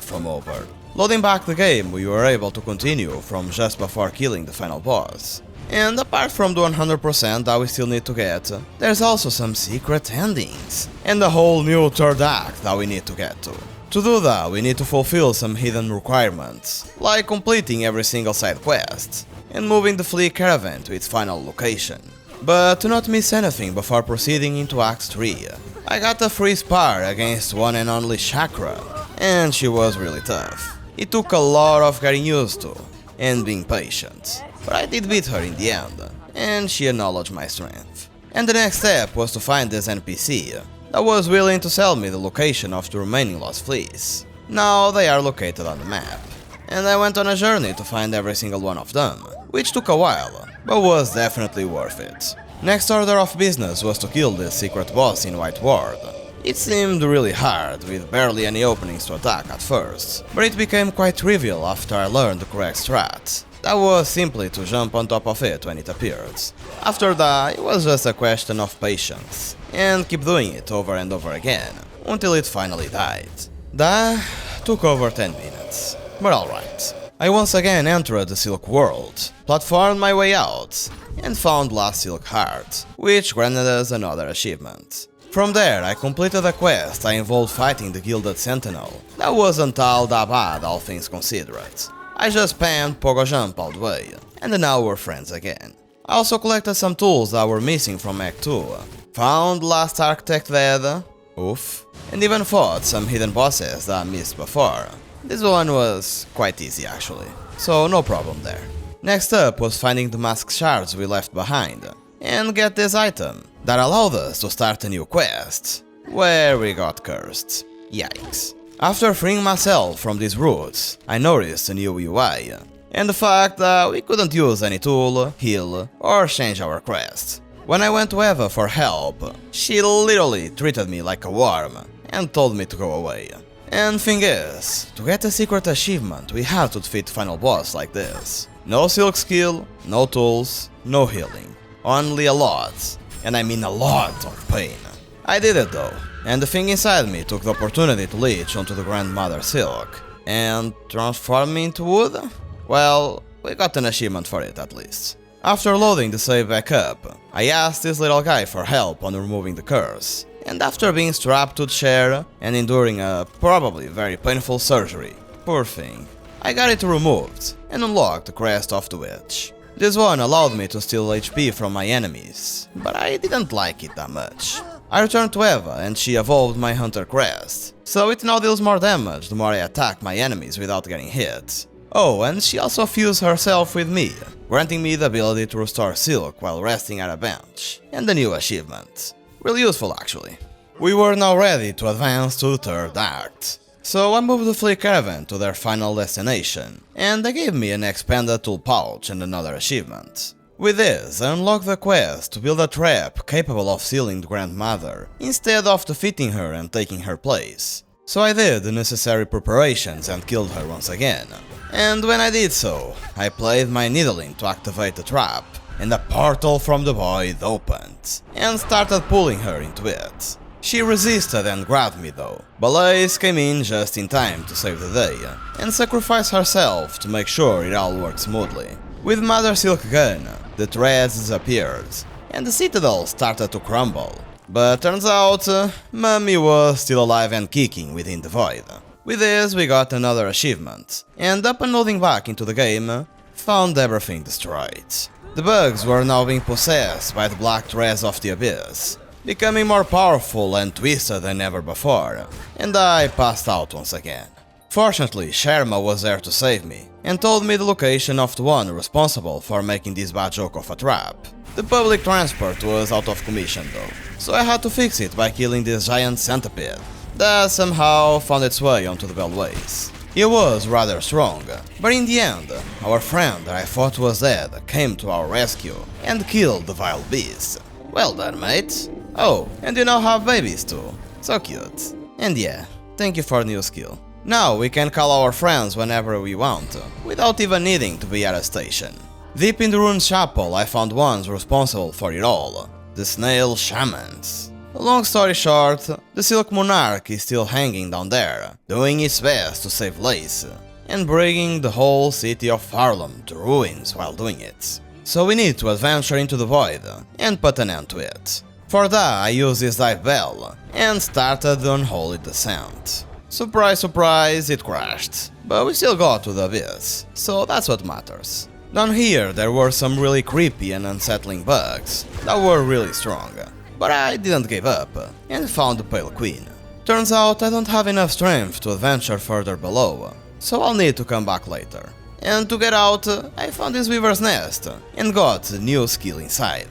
from over. Loading back the game, we were able to continue from just before killing the final boss. And apart from the 100% that we still need to get, there's also some secret endings, and a whole new third act that we need to get to. To do that, we need to fulfill some hidden requirements, like completing every single side quest, and moving the Flea Caravan to its final location. But to not miss anything before proceeding into Act 3, I got a free spar against one and only Chakra, and she was really tough. It took a lot of getting used to, and being patient. But I did beat her in the end, and she acknowledged my strength. And the next step was to find this NPC, that was willing to sell me the location of the remaining lost fleas. Now they are located on the map, and I went on a journey to find every single one of them, which took a while, but was definitely worth it. Next order of business was to kill this secret boss in White Ward. It seemed really hard, with barely any openings to attack at first, but it became quite trivial after I learned the correct strat. That was simply to jump on top of it when it appeared. After that, it was just a question of patience, and keep doing it over and over again, until it finally died. That took over 10 minutes, but alright. I once again entered the Silk world, platformed my way out, and found Last Silk Heart, which granted us another achievement. From there, I completed a quest that involved fighting the Gilded Sentinel. That wasn't all that bad, all things considered. I just spammed Pogo Jump all the way, and now we're friends again. I also collected some tools that were missing from Act 2, found Last Architect dead, oof, and even fought some hidden bosses that I missed before. This one was quite easy actually, so no problem there. Next up was finding the mask shards we left behind, and get this item that allowed us to start a new quest, where we got cursed. Yikes. After freeing myself from these roots, I noticed a new UI, and the fact that we couldn't use any tool, heal, or change our quest. When I went to Eva for help, she literally treated me like a worm and told me to go away. And thing is, to get a secret achievement we had to defeat final boss like this. No silk skill, no tools, no healing. Only a lot, and I mean a lot of pain. I did it though, and the thing inside me took the opportunity to leech onto the Grandmother Silk and transform me into wood? Well, we got an achievement for it at least. After loading the save back up, I asked this little guy for help on removing the curse, and after being strapped to the chair and enduring a probably very painful surgery, poor thing, I got it removed and unlocked the crest of the witch. This one allowed me to steal HP from my enemies, but I didn't like it that much. I returned to Eva and she evolved my Hunter crest, so it now deals more damage the more I attack my enemies without getting hit. Oh, and she also fused herself with me, granting me the ability to restore silk while resting at a bench, and a new achievement. Really useful actually. We were now ready to advance to the third act. So I moved the Flea Caravan to their final destination, and they gave me an expanded tool pouch and another achievement. With this, I unlocked the quest to build a trap capable of sealing the Grandmother, instead of defeating her and taking her place. So I did the necessary preparations and killed her once again. And when I did so, I played my needling to activate the trap, and a portal from the void opened, and started pulling her into it. She resisted and grabbed me though. Blaze came in just in time to save the day, and sacrificed herself to make sure it all worked smoothly. With Mother Silk Gun, the threads disappeared, and the citadel started to crumble. But turns out, Mummy was still alive and kicking within the void. With this we got another achievement, and upon loading back into the game, found everything destroyed. The bugs were now being possessed by the black threads of the abyss, becoming more powerful and twisted than ever before, and I passed out once again. Fortunately, Sharma was there to save me, and told me the location of the one responsible for making this bad joke of a trap. The public transport was out of commission though, so I had to fix it by killing this giant centipede that somehow found its way onto the beltways. He was rather strong, but in the end, our friend that I thought was dead came to our rescue and killed the vile beast. Well done, mate. Oh, and you now have babies too. So cute. And yeah, thank you for the new skill. Now we can call our friends whenever we want, without even needing to be at a station. Deep in the ruined chapel I found ones responsible for it all, the Snail Shamans. Long story short, the Silk Monarch is still hanging down there, doing its best to save Lace, and bringing the whole city of Harlem to ruins while doing it. So we need to adventure into the void and put an end to it. For that I used this dive bell and started the unholy descent. Surprise surprise, it crashed, but we still got to the abyss, so that's what matters. Down here there were some really creepy and unsettling bugs that were really strong, but I didn't give up and found the Pale Queen. Turns out I don't have enough strength to adventure further below, so I'll need to come back later. And to get out, I found this Weaver's Nest and got a new skill inside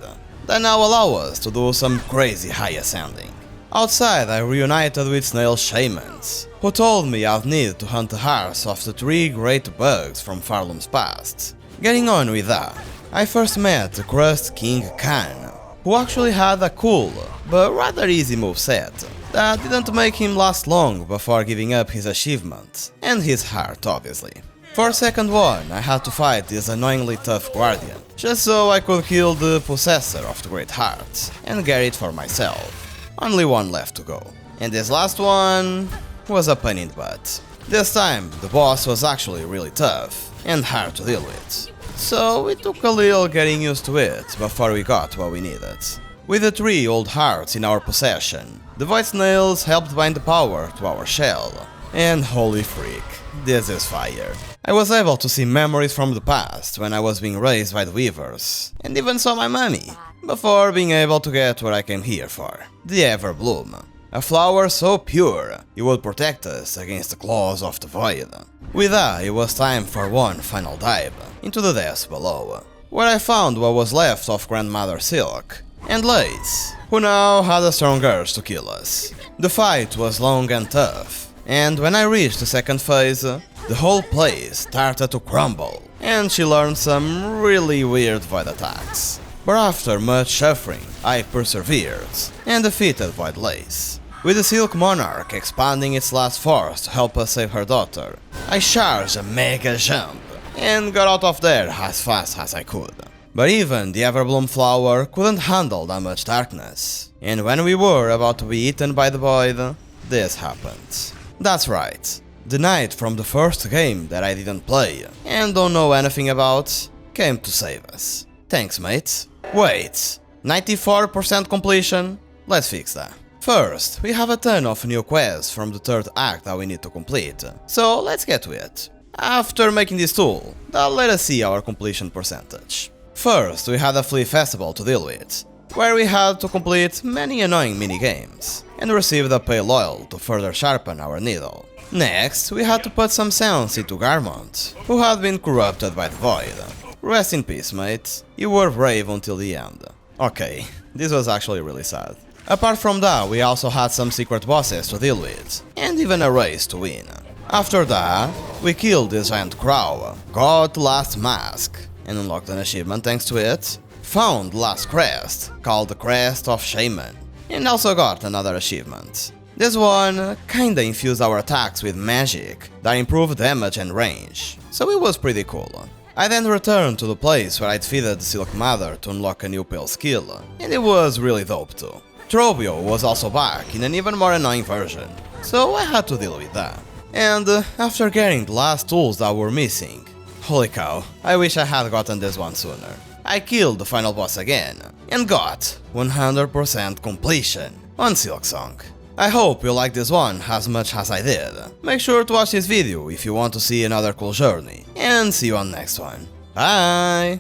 that now allow us to do some crazy high ascending. Outside, I reunited with snail shamans, who told me I'd need to hunt the hearts of the 3 great bugs from Farlum's past. Getting on with that, I first met the Crust King Khan, who actually had a cool, but rather easy moveset that didn't make him last long before giving up his achievement, and his heart obviously. For second one, I had to fight this annoyingly tough guardian, just so I could kill the possessor of the Great Heart, and get it for myself. Only one left to go. And this last one was a pain in the butt. This time, the boss was actually really tough, and hard to deal with. So it took a little getting used to it before we got what we needed. With the 3 old hearts in our possession, the Void Snails helped bind the power to our shell. And holy freak, this is fire. I was able to see memories from the past when I was being raised by the Weavers, and even saw my mommy, before being able to get what I came here for, the Everbloom. A flower so pure, it would protect us against the claws of the Void. With that, it was time for one final dive into the depths below, where I found what was left of Grandmother Silk, and Lace, who now had a strong urge to kill us. The fight was long and tough, and when I reached the second phase, the whole place started to crumble, and she learned some really weird void attacks. But after much suffering, I persevered, and defeated Void Lace. With the Silk Monarch expanding its last force to help us save her daughter, I charged a mega jump, and got out of there as fast as I could. But even the Everbloom flower couldn't handle that much darkness, and when we were about to be eaten by the Void, this happened. That's right, the knight from the first game that I didn't play, and don't know anything about, came to save us. Thanks, mate. Wait, 94% completion? Let's fix that. First, we have a ton of new quests from the third act that we need to complete, so let's get to it. After making this tool, let us see our completion percentage. First, we had a flea festival to deal with, where we had to complete many annoying minigames, and received a pale oil to further sharpen our needle. Next, we had to put some sounds into Garmont, who had been corrupted by the Void. Rest in peace, mate. You were brave until the end. Okay, this was actually really sad. Apart from that, we also had some secret bosses to deal with, and even a race to win. After that, we killed this giant crow, got the last mask, and unlocked an achievement thanks to it, found the last crest, called the Crest of Shaman, and also got another achievement. This one kinda infused our attacks with magic that improved damage and range, so it was pretty cool. I then returned to the place where I defeated the Silk Mother to unlock a new pale skill, and it was really dope too. Trobio was also back in an even more annoying version, so I had to deal with that. And after getting the last tools that were missing, holy cow, I wish I had gotten this one sooner. I killed the final boss again, and got 100% completion on Silksong. I hope you liked this one as much as I did. Make sure to watch this video if you want to see another cool journey, and see you on the next one. Bye!